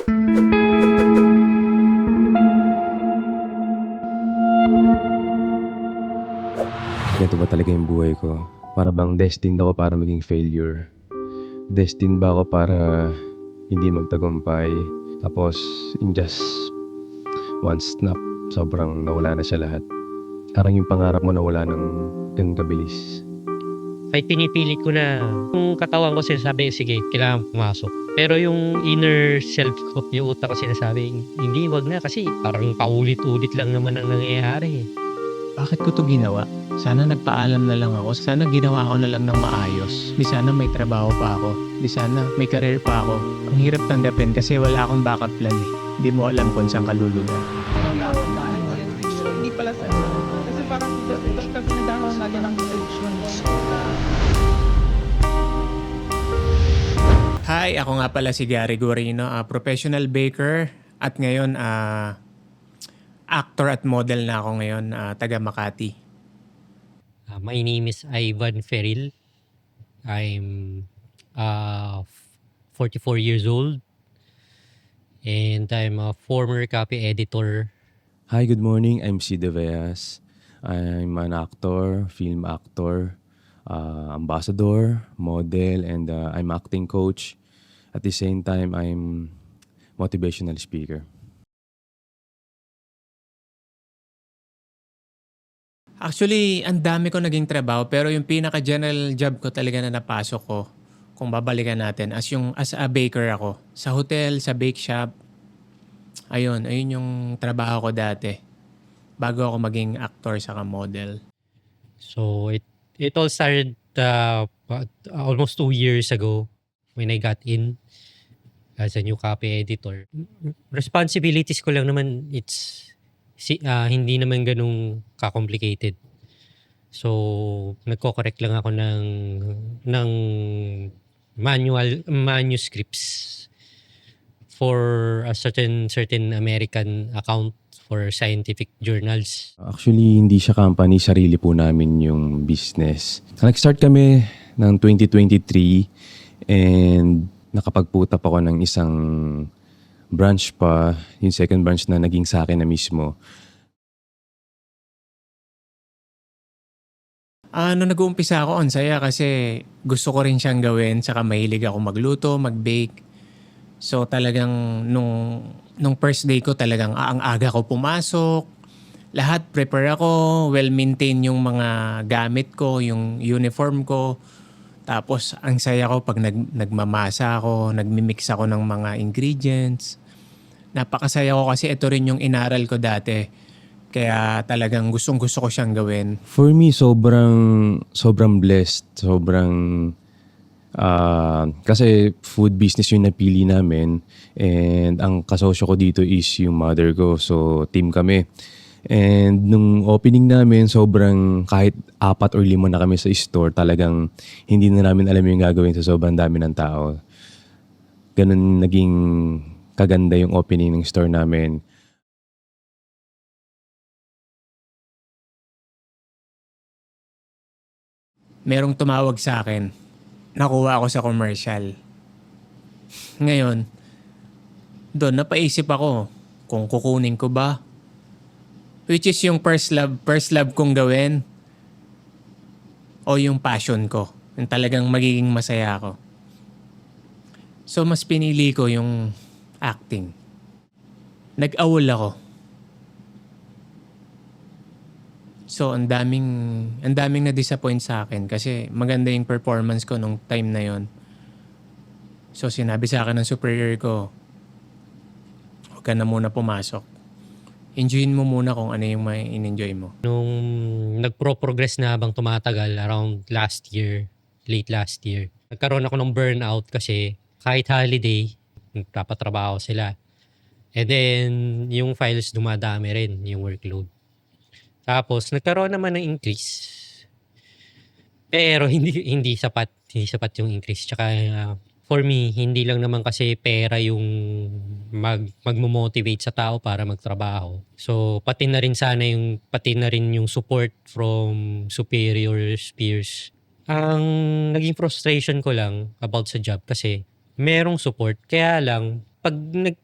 Ganito ba talaga yung buhay ko? Para bang destined ako para maging failure? Destined ba ako para hindi magtagumpay? Tapos, in just one snap, sobrang nawala na siya lahat. Parang yung pangarap mo nawala ng ganun kabilis. Kahit pinipilit ko na yung katawan ko sinasabi, sige, kailangan pumasok. Pero yung inner self ko, yung utak ko sinasabi, hindi, wag na kasi parang paulit-ulit lang naman ang nangyayari. Bakit ko 'to ginawa? Sana nagpaalam na lang ako. Sana ginawa ko na lang ng maayos. Di sana may trabaho pa ako. Di sana may career pa ako. Ang hirap tanggapin kasi wala akong backup plan eh. Di mo alam kung saan ka lulugar. Hindi pala sa kasi parang dapat pinagdakaw natin ng election. Hi, ako nga pala si Gary Guarino, professional baker at ngayon actor at model na ako ngayon, taga Makati. My name is Ivan Feril. I'm 44 years old and I'm a former copy editor. Hi, good morning. I'm C. De Veas. I'm an actor, film actor, ambassador, model, and I'm acting coach. At the same time, I'm motivational speaker. Actually, ang dami ko naging trabaho pero yung pinaka-general job ko talaga na napasok ko, kung babalikan natin, as a baker ako. Sa hotel, sa bake shop. Ayun yung trabaho ko dati. Bago ako maging actor saka model. So it all started almost 2 years ago when I got in as a new copy editor. Responsibilities ko lang naman, hindi naman ganun ka-complicated. So nagko-correct lang ako ng manuscripts for a certain American account for scientific journals. Actually, hindi siya company, sarili po namin yung business. Nag-start kami ng 2023 and nakapagputap ako ng isang branch pa, yung second branch na naging sa akin na mismo. Nung nag-uumpisa ako, ang saya kasi gusto ko rin siyang gawin, saka mahilig ako magluto, mag-bake. So talagang nung first day ko talagang ang aga ko pumasok. Lahat prepare ako, well-maintain yung mga gamit ko, yung uniform ko. Tapos ang saya ko pag nagmamasa ako, nagmimix ako ng mga ingredients. Napakasaya ko kasi ito rin yung inaral ko dati. Kaya talagang gustong-gusto ko siyang gawin. For me, sobrang blessed. Kasi food business yung napili namin and ang kasosyo ko dito is yung mother ko. So, team kami. And nung opening namin, kahit 4 or 5 na kami sa store, talagang hindi na namin alam yung gagawin sa sobrang dami ng tao. Ganun naging kaganda yung opening ng store namin. Merong tumawag sa akin. Nakuha ako sa commercial. Ngayon, doon napaisip ako kung kukunin ko ba. Which is yung first love kong gawin. O yung passion ko. Yung talagang magiging masaya ako. So mas pinili ko yung acting. Nag-awol ako. So ang daming na-disappoint sa akin kasi maganda yung performance ko nung time na yon. So sinabi sa akin ng superior ko, huwag ka na muna pumasok. Enjoyin mo muna kung ano yung may in-enjoy mo. Nung nagpro-progress na habang tumatagal around late last year, nagkaroon ako ng burnout kasi kahit holiday, nagpapatrabaho sila. And then, yung files dumadami rin, yung workload. Tapos, nagkaroon naman ng increase. Pero hindi sapat yung increase. Tsaka for me, hindi lang naman kasi pera yung magmo-motivate sa tao para magtrabaho. So, pati na rin yung support from superiors, peers. Ang naging frustration ko lang about sa job kasi merong support. Kaya lang,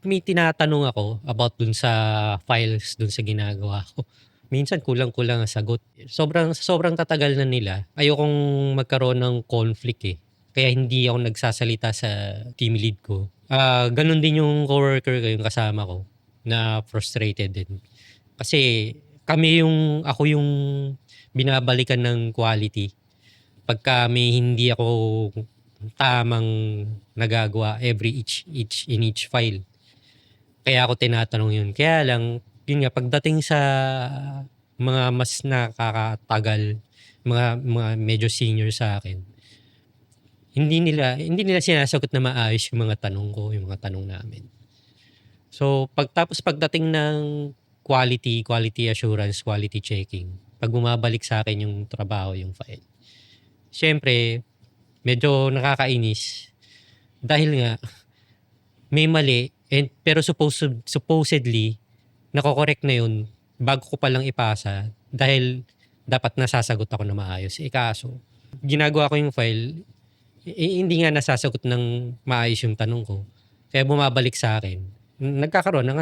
may tinatanong ako about dun sa files, dun sa ginagawa ko, minsan kulang-kulang ang sagot. Sobrang tatagal na nila. Ayokong magkaroon ng conflict eh. Kaya hindi ako nagsasalita sa team lead ko. Ganun din yung coworker ko, yung kasama ko, na frustrated din. Kasi ako yung binabalikan ng quality pagka may hindi ako tamang nagagawa in each file. Kaya ako tinatanong yun. Kaya lang, yun nga, pagdating sa mga mas nakakatagal, mga medyo senior sa akin, hindi nila sinasagot na maayos yung mga tanong ko, yung mga tanong namin. So, pagdating ng quality assurance, quality checking, pag bumabalik sa akin yung trabaho, yung file, syempre, medyo nakakainis dahil nga may mali pero supposedly nako-correct na yun bago ko palang ipasa dahil dapat nasasagot ako na maayos. Kaso ginagawa ko yung file, hindi nga nasasagot ng maayos yung tanong ko. Kaya bumabalik sa akin. Nagkakaroon ng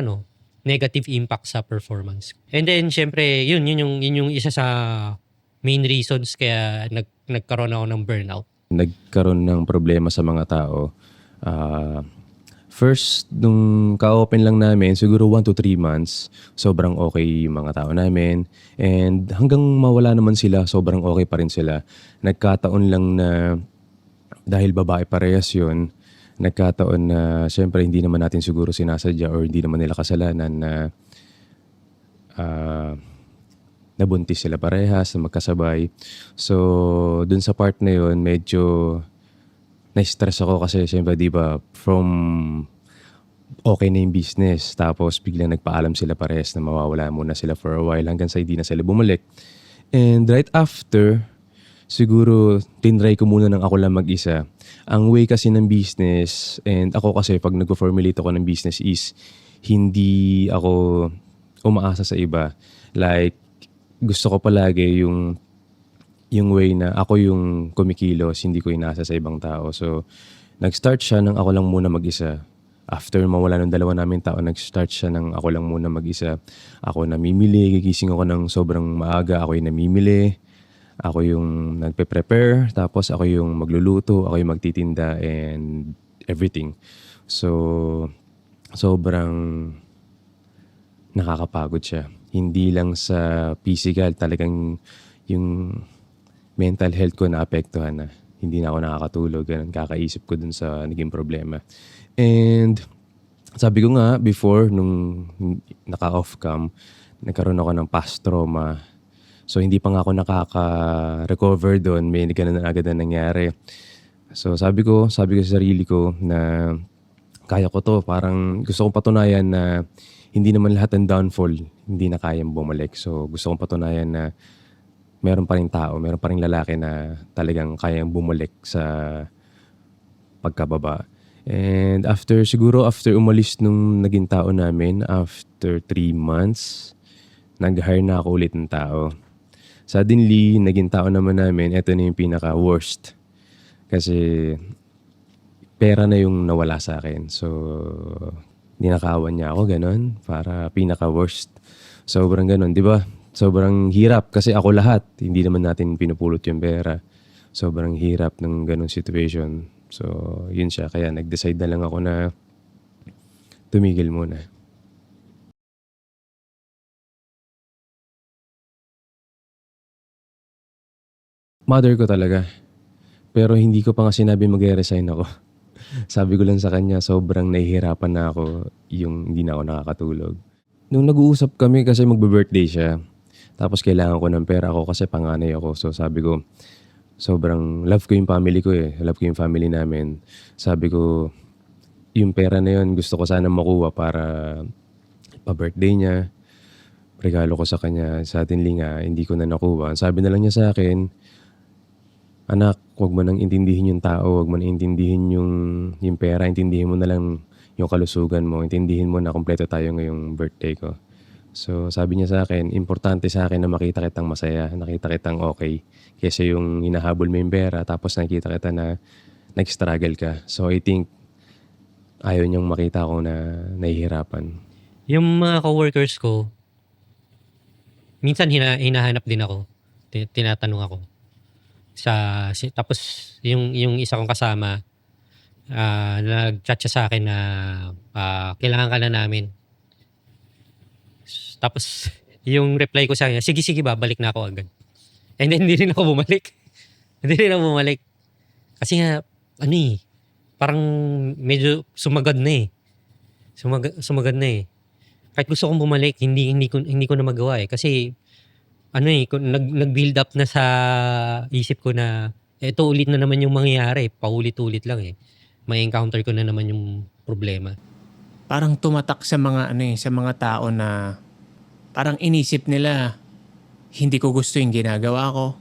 negative impact sa performance. And then syempre yun yung isa sa main reasons kaya nagkaroon ako ng burnout. Nagkaroon ng problema sa mga tao. First, nung ka-open lang namin, siguro 1 to 3 months, sobrang okay yung mga tao namin. And hanggang mawala naman sila, sobrang okay pa rin sila. Nagkataon lang na dahil babae parehas yun, nagkataon na syempre hindi naman natin siguro sinasadya or hindi naman nila kasalanan na nabuntis sila parehas, na magkasabay. So, dun sa part na yun, medyo na-stress ako kasi syempre, di ba, from okay na yung business, tapos biglang nagpaalam sila parehas na mawawala muna sila for a while hanggang sa hindi na sila bumalik. And right after, siguro, tinry ko muna ng ako lang mag-isa. Ang way kasi ng business, and ako kasi pag nag-formulate ako ng business is, hindi ako umaasa sa iba. Like, gusto ko palagi yung way na ako yung kumikilos, hindi ko inaasa sa ibang tao. So, nag-start siya ng ako lang muna mag-isa. After mawala ng dalawa namin tao, nag-start siya ng ako lang muna mag-isa. Ako namimili, gigising ako ng sobrang maaga, ako yung namimili. Ako yung nagpe-prepare, tapos ako yung magluluto, ako yung magtitinda and everything. So, sobrang nakakapagod siya. Hindi lang sa physical, talagang yung mental health ko naapektuhan na. Hindi na ako nakakatulog, ganun, kakaisip ko dun sa naging problema. And sabi ko nga before, nung naka-off cam, nagkaroon ako ng past trauma. So hindi pa nga ako nakaka-recover doon, may ganun na agad na nangyari. So sabi ko sa sarili ko na kaya ko to, parang gusto kong patunayan na hindi naman lahat ng downfall, hindi na kayang bumalik. So gusto kong patunayan na meron pa rin tao, meron pa rin lalaki na talagang kayang bumalik sa pagkababa. And siguro after umalis nung naging tao namin, after 3 months, nag-hire na ako ulit ng tao. Suddenly, naging tao naman namin, ito na yung pinaka-worst. Kasi pera na yung nawala sa akin. So, ninakawan niya ako, ganun. Para pinaka-worst. Sobrang ganun, di ba? Sobrang hirap kasi ako lahat. Hindi naman natin pinupulot yung pera. Sobrang hirap ng ganun situation. So, yun siya. Kaya nag-decide na lang ako na tumigil muna. Mother ko talaga. Pero hindi ko pa nga sinabi mag-resign ako. Sabi ko lang sa kanya, sobrang nahihirapan na ako yung hindi na ako nakakatulog. Nung nag-uusap kami kasi magbe-birthday siya, tapos kailangan ko ng pera ako kasi panganay ako. So sabi ko, sobrang love ko yung family ko eh. Love ko yung family namin. Sabi ko, yung pera na yun gusto ko sana makuha para pa-birthday niya. Regalo ko sa kanya. Suddenly nga, hindi ko na nakuha. Sabi na lang niya sa akin, anak, huwag mo nang intindihin yung tao, huwag mo nang intindihin yung pera, intindihin mo na lang yung kalusugan mo, intindihin mo na kumpleto tayo ngayong birthday ko. So sabi niya sa akin, importante sa akin na makita kitang masaya, nakita kitang okay, kaysa yung hinahabol mo yung pera, tapos nakita kita na nag-struggle ka. So I think, ayaw niyang makita ko na nahihirapan. Yung mga coworkers ko, minsan hinahanap din ako. Tinatanong ako. Tapos yung isa kong kasama, nag-chat siya sa akin na kailangan ka na namin. Tapos yung reply ko sa kanya, sige babalik na ako agad. And then hindi rin ako bumalik. Hindi rin ako bumalik. Kasi nga, parang medyo sumagad na eh. Sumagad na eh. Kahit gusto kong bumalik, hindi ko na magawa eh. Kasi nag-build up na sa isip ko na ito ulit na naman yung mangyayari. Paulit-ulit lang eh. May encounter ko na naman yung problema. Parang tumatak sa mga sa mga tao na parang inisip nila hindi ko gusto yung ginagawa ko.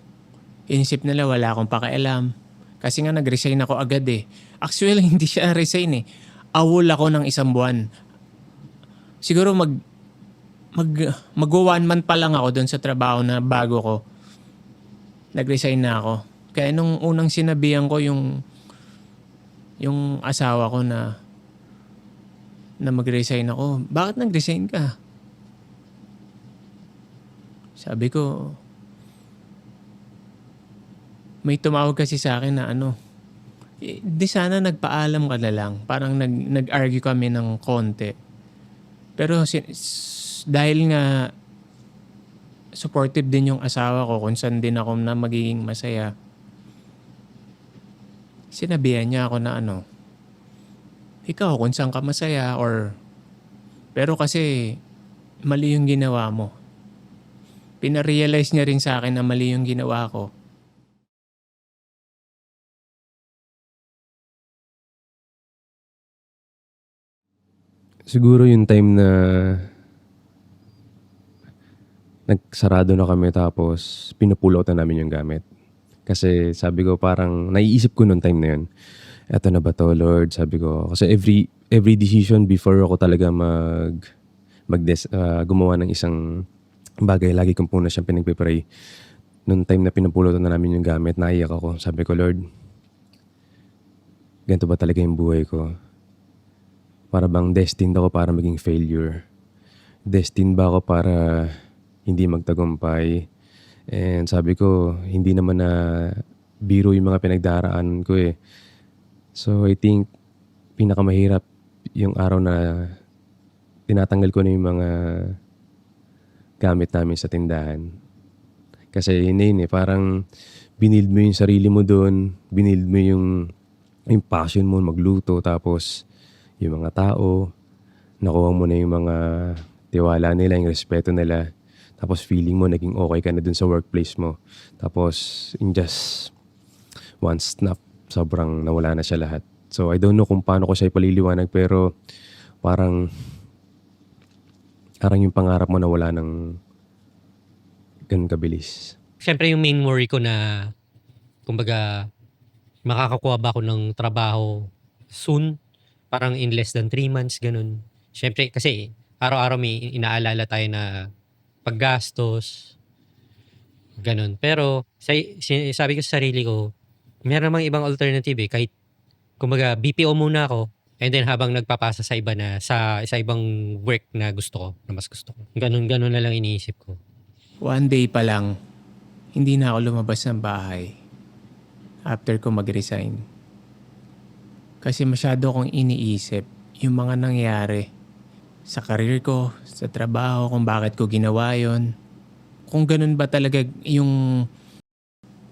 Inisip nila wala akong pakialam. Kasi nga nag-resign ako agad eh. Actually hindi siya resign eh. Awol ako ng 1 buwan. Siguro mag-1 month pa lang ako doon sa trabaho na bago ko. Nag-resign na ako. Kaya nung unang sinabihan ko yung asawa ko na mag-resign ako, bakit nag-resign ka? Sabi ko, may tumawag kasi sa akin na di sana nagpaalam ka na lang. Parang nag-argue kami ng konti. Pero dahil nga supportive din yung asawa ko kung saan din ako na magiging masaya, sinabihan niya ako na ikaw kung saan ka masaya pero kasi mali yung ginawa mo. Pinarealize niya rin sa akin na mali yung ginawa ko. Siguro yung time na nagsarado na kami tapos pinupull out na namin yung gamit. Kasi sabi ko parang naiisip ko noong time na yun. Eto na ba to, Lord? Sabi ko. Kasi every decision before ako talaga gumawa ng isang bagay, lagi kong po na siyang pinagpipray. Noong time na pinupull out na namin yung gamit, naiyak ako. Sabi ko, Lord, ganito ba talaga yung buhay ko? Para bang destined ako para maging failure? Destined ba ako para hindi magtagumpay? And sabi ko, hindi naman na biro yung mga pinagdaraan ko eh. So I think pinakamahirap yung araw na tinatanggal ko na yung mga gamit namin sa tindahan. Kasi yun eh, parang binild mo yung sarili mo doon, binild mo yung passion mo magluto, tapos yung mga tao, nakuha mo na yung mga tiwala nila, yung respeto nila. Tapos feeling mo naging okay ka na dun sa workplace mo. Tapos in just one snap, sobrang nawala na siya lahat. So I don't know kung paano ko siya ipaliliwanag, pero parang yung pangarap mo nawala ng ganun kabilis. Siyempre yung main worry ko na kumbaga makakakuha ba ako ng trabaho soon? Parang in less than 3 months, ganun. Siyempre, kasi araw-araw may inaalala tayo na paggastos, ganun. Pero sabi ko sa sarili ko, meron namang ibang alternative eh. Kahit, kumbaga, BPO muna ako, and then habang nagpapasa sa iba na, sa ibang work na gusto ko, na mas gusto ko. Ganun na lang iniisip ko. One day pa lang, hindi na ako lumabas ng bahay after ko mag-resign. Kasi masyado akong iniisip yung mga nangyari sa career ko, sa trabaho, kung bakit ko ginawa yon. Kung ganun ba talaga yung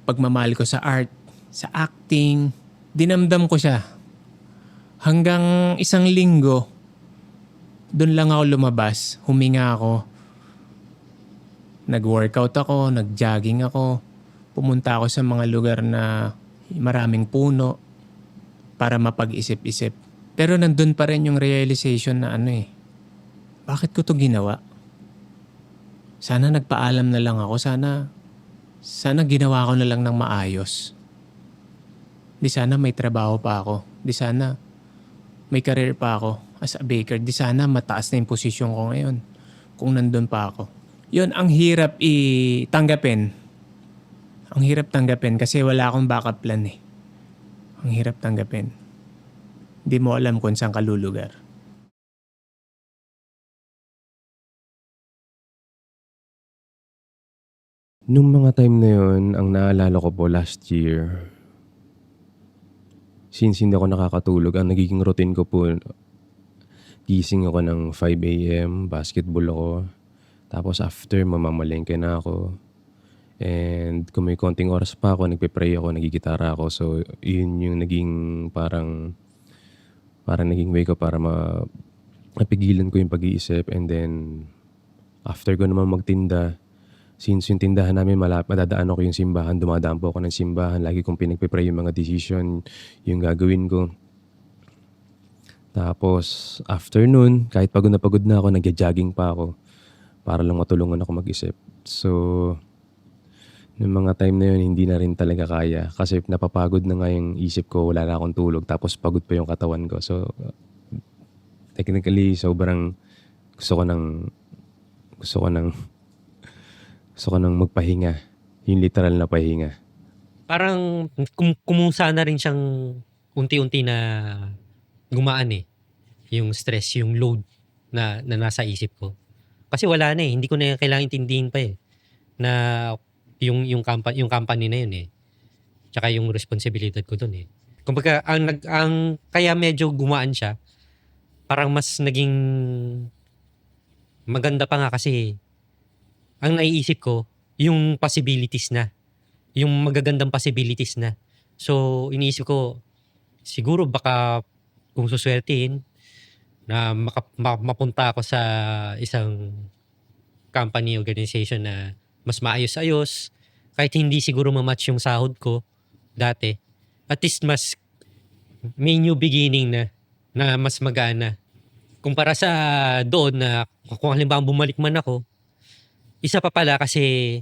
pagmamahal ko sa art, sa acting, dinamdam ko siya. Hanggang 1 linggo, doon lang ako lumabas, huminga ako. Nag-workout ako, nag-jogging ako, pumunta ako sa mga lugar na maraming puno, para mapag-isip-isip. Pero nandun pa rin yung realization na bakit ko to ginawa? Sana nagpaalam na lang ako. Sana ginawa ko na lang ng maayos. Di sana may trabaho pa ako. Di sana may career pa ako as a baker. Di sana mataas na yung posisyon ko ngayon kung nandun pa ako. Yun, ang hirap tanggapin. Ang hirap tanggapin kasi wala akong backup plan eh. Ang hirap tanggapin. Di mo alam kung saan ka lulugar. Nung mga time na yun, ang naalala ko po last year, since hindi ako nakakatulog, ang nagiging routine ko po, gising ako ng 5 a.m., basketball ako. Tapos after, mamamalengke na ako. And kung may konting oras pa ako, nagpe-pray ako, nagigitara ako. So, yun yung naging parang naging way ko para mapigilan ko yung pag-iisip. And then, after ko naman magtinda, since yung tindahan namin madadaan ako yung simbahan, dumadaan po ako ng simbahan. Lagi kong pinagpe-pray yung mga decision, yung gagawin ko. Tapos, after nun, kahit pagod na ako, nagja-jogging pa ako para lang matulungan ako mag-isip. So, nung mga time na yun, hindi na rin talaga kaya. Kasi napapagod na nga yung isip ko, wala na akong tulog. Tapos pagod pa yung katawan ko. So, technically, sobrang gusto ko ng magpahinga. Yung literal na pahinga. Parang kumusa na rin siyang unti-unti na gumaan yung stress, yung load na nasa isip ko. Kasi wala na hindi ko na kailangan intindihin pa na yung company na yun Tsaka yung responsibilidad ko doon Kumbaga ang kaya medyo gumaan siya, parang mas naging maganda pa nga kasi ang naiisip ko yung possibilities na, yung magagandang possibilities na. So iniisip ko siguro baka kung suswertein na mapunta ako sa isang company organization na mas maayos-ayos, kahit hindi siguro ma-match yung sahod ko dati, at least mas may new beginning na mas magana. Kumpara sa doon na kung halimbawa bumalik man ako, isa pa pala kasi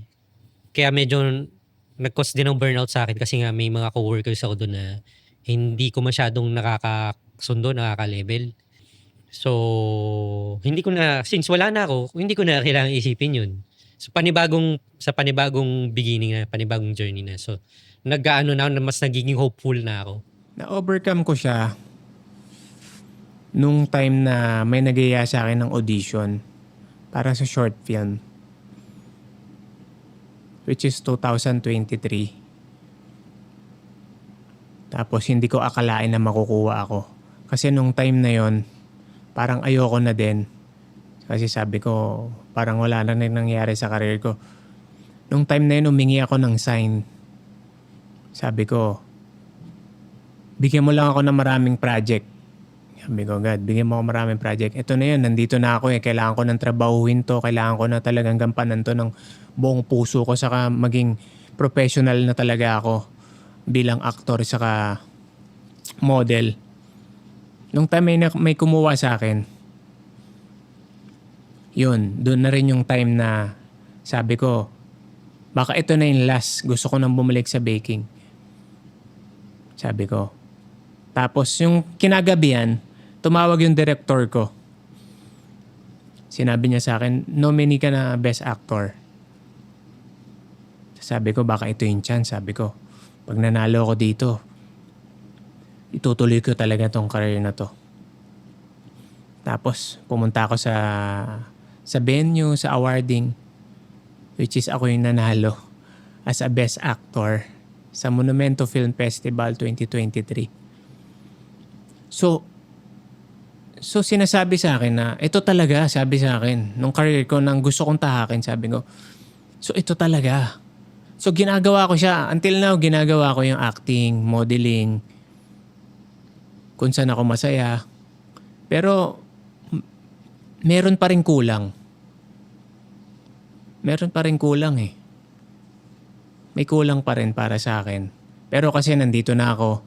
kaya medyo nag-cause din ng burnout sa akin kasi nga may mga coworkers ako doon na hindi ko masyadong nakakasundo, nakaka-level. So, hindi ko na, since wala na ako, hindi ko na kailangan isipin yun. So, panibagong beginning na, panibagong journey na. So, mas nagiging hopeful na ako. Na-overcome ko siya nung time na may nag-iaya sa akin ng audition para sa short film. Which is 2023. Tapos hindi ko akalain na makukuha ako. Kasi nung time na yon, parang ayoko na din. Kasi sabi ko, parang wala na rin nangyari sa career ko. Nung time na yun, humingi ako ng sign. Sabi ko, bigyan mo lang ako ng maraming project. Sabi ko, God, bigyan mo ako maraming project. Ito na yun, nandito na ako Kailangan ko ng trabahuhin to. Kailangan ko na talagang gampanan to ng buong puso ko. Saka maging professional na talaga ako bilang aktor saka model. Nung time may kumuha sa akin, yun, doon na rin yung time na sabi ko, baka ito na yung last. Gusto ko nang bumalik sa baking. Sabi ko. Tapos yung kinagabihan, tumawag yung director ko. Sinabi niya sa akin, nominee ka na best actor. Sabi ko, baka ito yung chance. Sabi ko, pag nanalo ako dito, itutuloy ko talaga tong career na to. Tapos, pumunta ako sa venue, sa awarding, which is ako yung nanalo as a best actor sa Monumento Film Festival 2023. So sinasabi sa akin na ito talaga, sabi sa akin, nung career ko, nang gusto kong tahakin, sabi ko, so ito talaga. So ginagawa ko siya. Until now, ginagawa ko yung acting, modeling, kung saan ako masaya. Pero meron pa rin kulang. Meron pa rin kulang May kulang pa rin para sa akin. Pero kasi nandito na ako,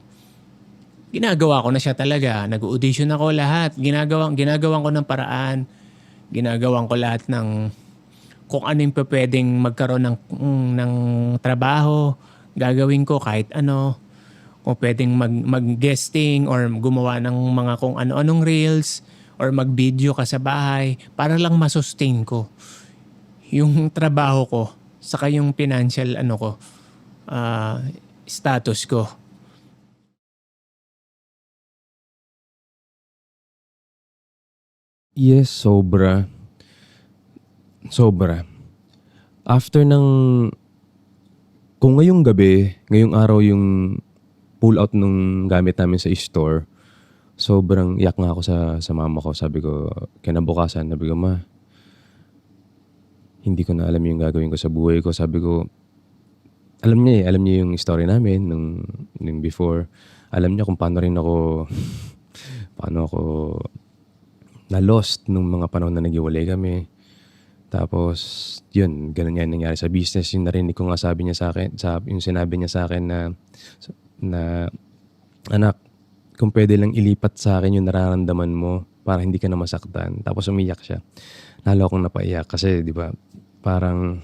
ginagawa ko na siya talaga. Nag-audition ako lahat. Ginagawan ko ng paraan. Ginagawan ko lahat ng kung ano yung pwedeng magkaroon ng trabaho. Gagawin ko kahit ano. Kung pwedeng mag-guesting or gumawa ng mga kung ano-anong reels or mag-video ka sa bahay para lang masustain ko yung trabaho ko saka yung financial status ko. Yes, sobra. Sobra. After ng kung ngayong gabi, ngayong araw yung pull out nung gamit namin sa store, sobrang iyak nga ako sa mama ko. Sabi ko, kinabukasan, sabi ko, "Ma, hindi ko na alam yung gagawin ko sa buhay ko." Sabi ko, alam niya yung story namin nung before. Alam niya kung paano rin ako, paano ako na-lost nung mga panahon na naghiwalay kami. Tapos, yun, ganun nga yung nangyari sa business. Yung narinig ko nga sabi niya sa akin, yung sinabi niya sa akin na anak, kung pwede lang ilipat sa akin yung nararamdaman mo para hindi ka na masaktan. Tapos umiyak siya. Lalo akong napaiyak kasi, di ba, parang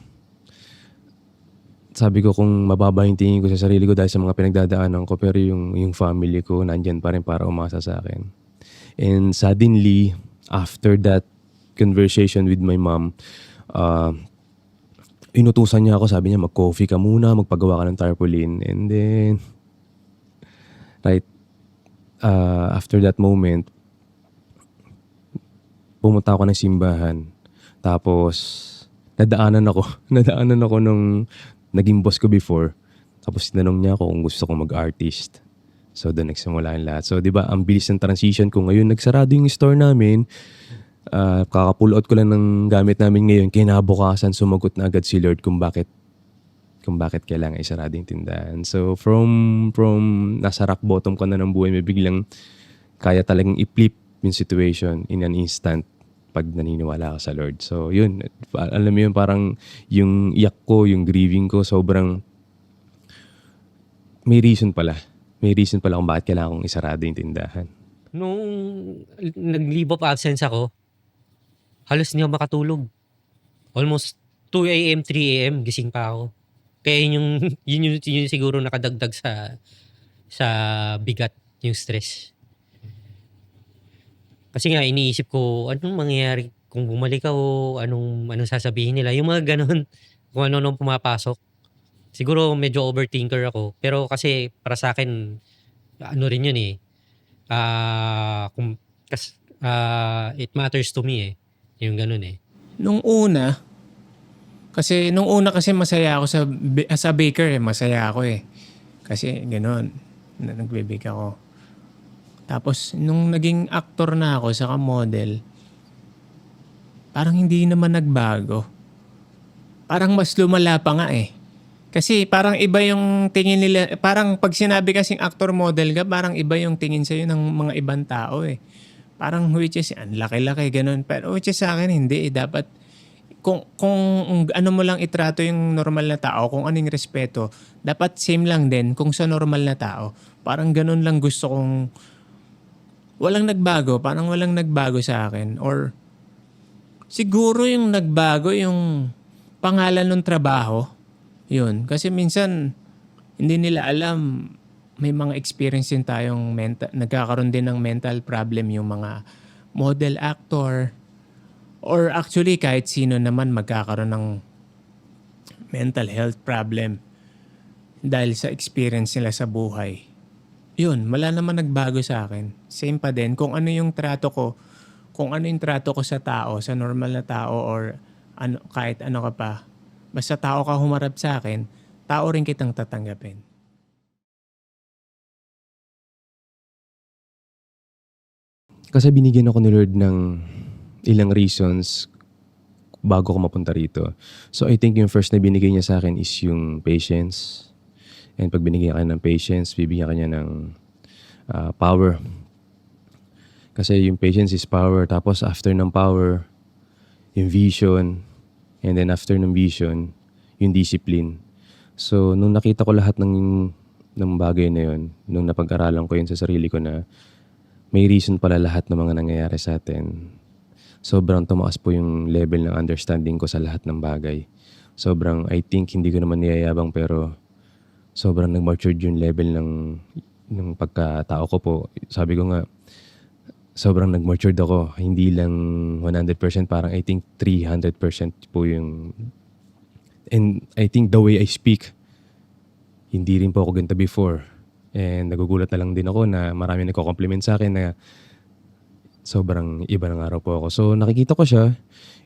sabi ko kung mababa yung tingin ko sa sarili ko dahil sa mga pinagdadaanan ko, pero yung family ko nandyan pa rin para umasa sa akin. And suddenly, after that conversation with my mom, inutusan niya ako, sabi niya, mag-coffee ka muna, magpagawa ka ng tarpaulin. And then, right, after that moment, pumunta ako ng simbahan. Tapos, nadaanan ako nung naging boss ko before. Tapos, tinanong niya ako kung gusto kong mag-artist. So, doon nagsimula yung lahat. So, di ba, ang bilis ng transition ko. Ngayon, nagsarado yung store namin. Kaka-pull out ko lang ng gamit namin ngayon. Kinabukasan, sumagot na agad si Lord kung bakit kailangan isarado yung tindahan. So, from nasa rock bottom ka na ng buhay, may biglang kaya talagang i-flip yung situation in an instant pag naniniwala ka sa Lord. So, yun. Alam mo yun, parang yung iyak ko, yung grieving ko, sobrang may reason pala. May reason pala kung bakit kailangan kong isarado yung tindahan. Nung nag-leave of absence ako, halos hindi ako makatulog. Almost 2 a.m., 3 a.m. gising pa ako. Kaya yun yung siguro nakadagdag sa bigat, yung stress. Kasi nga iniisip ko, anong mangyayari kung bumalik ako, anong sasabihin nila. Yung mga ganun, kung ano nung pumapasok. Siguro medyo overthinker ako. Pero kasi para sa akin, ano rin yun eh. It matters to me eh. Yung ganun eh. Nung una kasi masaya ako sa baker eh. Masaya ako eh. Kasi gano'n, nagbe-bake ako. Tapos nung naging actor na ako saka model, parang hindi naman nagbago. Parang mas lumala pa nga eh. Kasi parang iba yung tingin nila, parang pag sinabi kasing actor model ka, parang iba yung tingin sa'yo ng mga ibang tao eh. Parang which is, ang laki-laki, ganun. Pero which is sa akin, hindi. Dapat, kung ano mo lang itrato yung normal na tao, kung anong respeto, dapat same lang din kung sa normal na tao. Parang ganun lang gusto kong, walang nagbago. Parang walang nagbago sa akin. Or, siguro yung nagbago yung pangalan ng trabaho. Yun. Kasi minsan, hindi nila alam, may mga experience din tayong nagkakaroon din ng mental problem yung mga model actor or actually kahit sino naman magkakaroon ng mental health problem dahil sa experience nila sa buhay. Yun, wala naman nagbago sa akin. Same pa din kung ano yung trato ko, sa tao, sa normal na tao or ano, kahit ano ka pa. Basta tao ka humarap sa akin, tao rin kitang tatanggapin. Kasi binigyan ako ni Lord ng ilang reasons bago ako mapunta rito. So I think yung first na binigay niya sa akin is yung patience. And pag binigyan ka ng patience, bibigyan ka niya ng power. Kasi yung patience is power. Tapos after ng power, yung vision. And then after ng vision, yung discipline. So nung nakita ko lahat ng bagay na yun, nung napag-aralan ko yun sa sarili ko na may reason pala lahat ng mga nangyayari sa atin. Sobrang tumaas po yung level ng understanding ko sa lahat ng bagay. Sobrang, I think, hindi ko naman niyayabang pero sobrang nag-matured yung level ng pagkatao ko po. Sabi ko nga, sobrang nag-matured ako. Hindi lang 100%, parang I think 300% po yung... And I think the way I speak, hindi rin po ako ganito before. And nagugulat na lang din ako na marami nagko-compliment sa akin na sobrang iba ng araw po ako. So nakikita ko siya,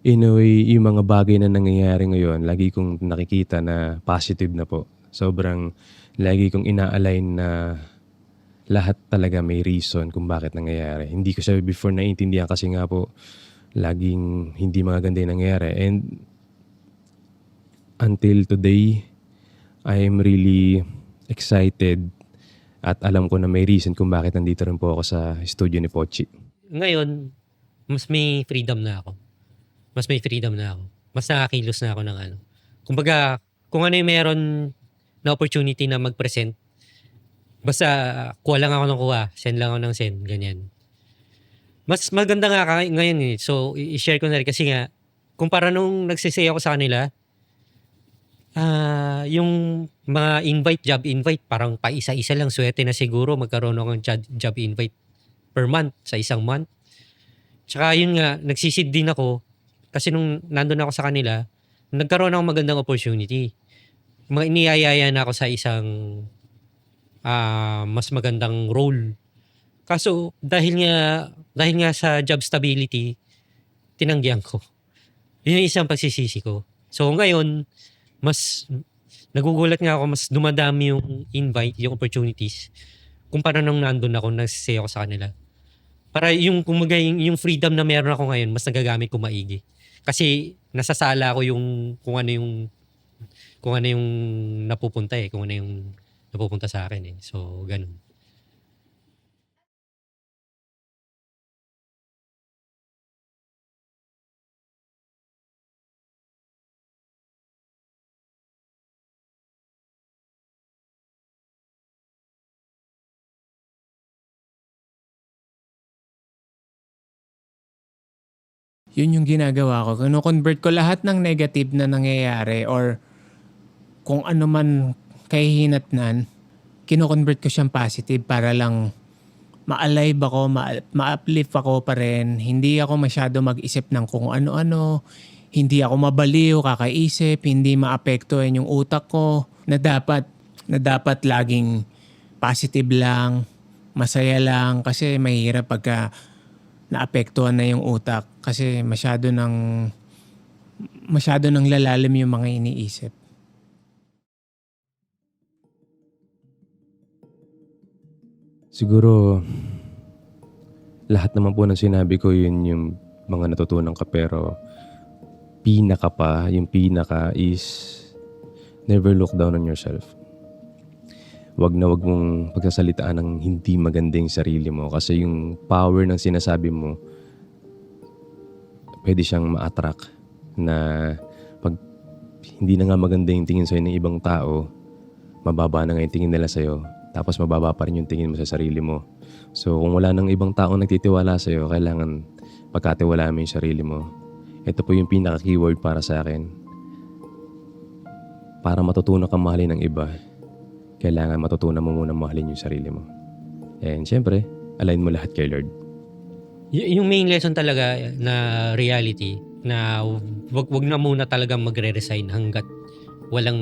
in a way, yung mga bagay na nangyayari ngayon, lagi kong nakikita na positive na po. Sobrang lagi kong ina-align na lahat talaga may reason kung bakit nangyayari. Hindi ko siya before naiintindihan kasi nga po, laging hindi magaganda yung nangyayari. And until today, I am really excited at alam ko na may reason kung bakit nandito rin po ako sa studio ni Pochi. Ngayon, mas may freedom na ako. Mas nakakilos na ako ng ano. Kumbaga, kung ano yung meron na opportunity na mag-present, basta kuha lang ako ng kuha, send lang ako ng send, ganyan. Mas maganda nga ngayon eh. So, i-share ko na rin kasi nga, kumpara nung nagsisay ako sa kanila, yung mga job invite, parang paisa-isa lang, swerte na siguro magkaroon ako ng job invite per month, sa isang month. Tsaka yun nga, nagsisid din ako, kasi nung nandun ako sa kanila, nagkaroon ako magandang opportunity. Iniyayaya na ako sa isang mas magandang role. Kaso dahil nga sa job stability, tinanggihan ko. Yun yung isang pagsisisi ko. So ngayon, mas nagugulat nga ako, mas dumadami yung invite, yung opportunities kumpara nung nandun ako, nagsisay ako sa kanila. Para yung kumaga yung freedom na meron ako ngayon, mas nagagamit ko maigi. Kasi nasasala ko yung kung ano yung napupunta eh, kung ano yung napupunta sa akin eh. So ganun. Yun yung ginagawa ko. Kino-convert ko lahat ng negative na nangyayari or kung ano man kahihinatnan, kino-convert ko siyang positive para lang ma-alive ako, ma-uplift ako pa rin. Hindi ako masyado mag-isip ng kung ano-ano. Hindi ako mabaliw, kakaisip. Hindi maapektuhan yung utak ko na dapat laging positive lang, masaya lang. Kasi mahirap pagka naapektuhan na yung utak kasi masyado nang lalalim yung mga iniisip. Siguro, lahat naman po ng sinabi ko yun yung mga natutunan ko pero yung pinaka is never look down on yourself. Wag mong pagsasalitaan ng hindi magandang sarili mo kasi yung power ng sinasabi mo pwede siyang ma-attract na pag hindi na nga maganda yung tingin sa'yo ng ibang tao, mababa na nga yung tingin nila sa'yo, tapos mababa pa rin yung tingin mo sa sarili mo. So kung wala nang ibang tao nagtitiwala sa'yo, kailangan pagkatiwalaan mo yung sarili mo. Ito po yung pinaka-keyword para sa akin. Para matutunan kang mahalin ng iba, kailangan matutunan mo muna mahalin yung sarili mo. And syempre, align mo lahat kay Lord. Yung main lesson talaga na reality na wag na muna talaga magre-resign hanggat walang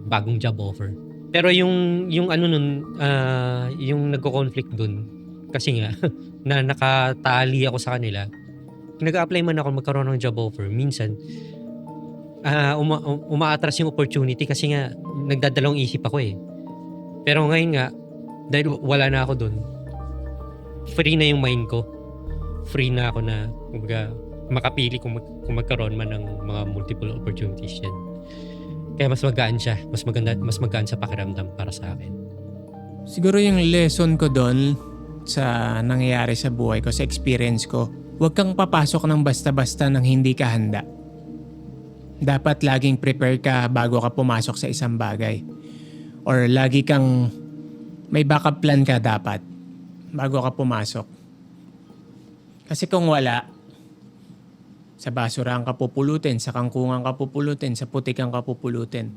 bagong job offer. Pero yung ano nun, yung nagko-conflict dun, kasi nga, na nakatali ako sa kanila, nag-apply man ako magkaroon ng job offer, minsan, umaatras yung opportunity kasi nga, nagdadalawang isip ako eh. Pero ngayon nga, dahil wala na ako dun, free na yung mind ko. Free na ako na, kumbaga, makapili kung magkaroon man ng mga multiple opportunities yan. Kaya mas magaan siya. Mas magaan sa pakiramdam para sa akin. Siguro yung lesson ko doon sa nangyayari sa buhay ko, sa experience ko, huwag kang papasok ng basta-basta nang hindi ka handa. Dapat laging prepare ka bago ka pumasok sa isang bagay. Or lagi kang may backup plan ka dapat bago ka pumasok. Kasi kung wala, sa basurahan ka pupulutin, sa kangkungan ka pupulutin, sa putikan ka pupulutin.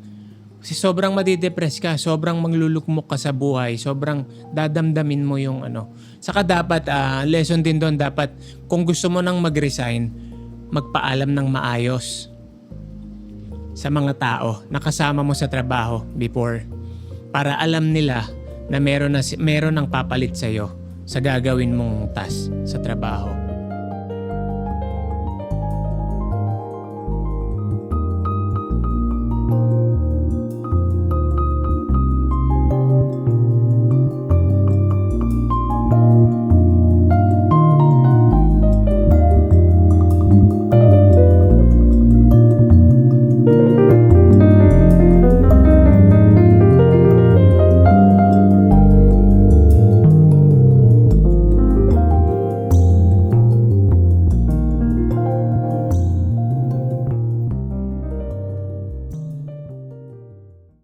Kasi sobrang madidepress ka, sobrang maglulukmok ka sa buhay, sobrang dadamdamin mo yung ano. Saka dapat, lesson din doon, dapat kung gusto mo nang mag-resign, magpaalam ng maayos sa mga tao na kasama mo sa trabaho before. Para alam nila na meron ng papalit sa'yo sa gagawin mong task sa trabaho.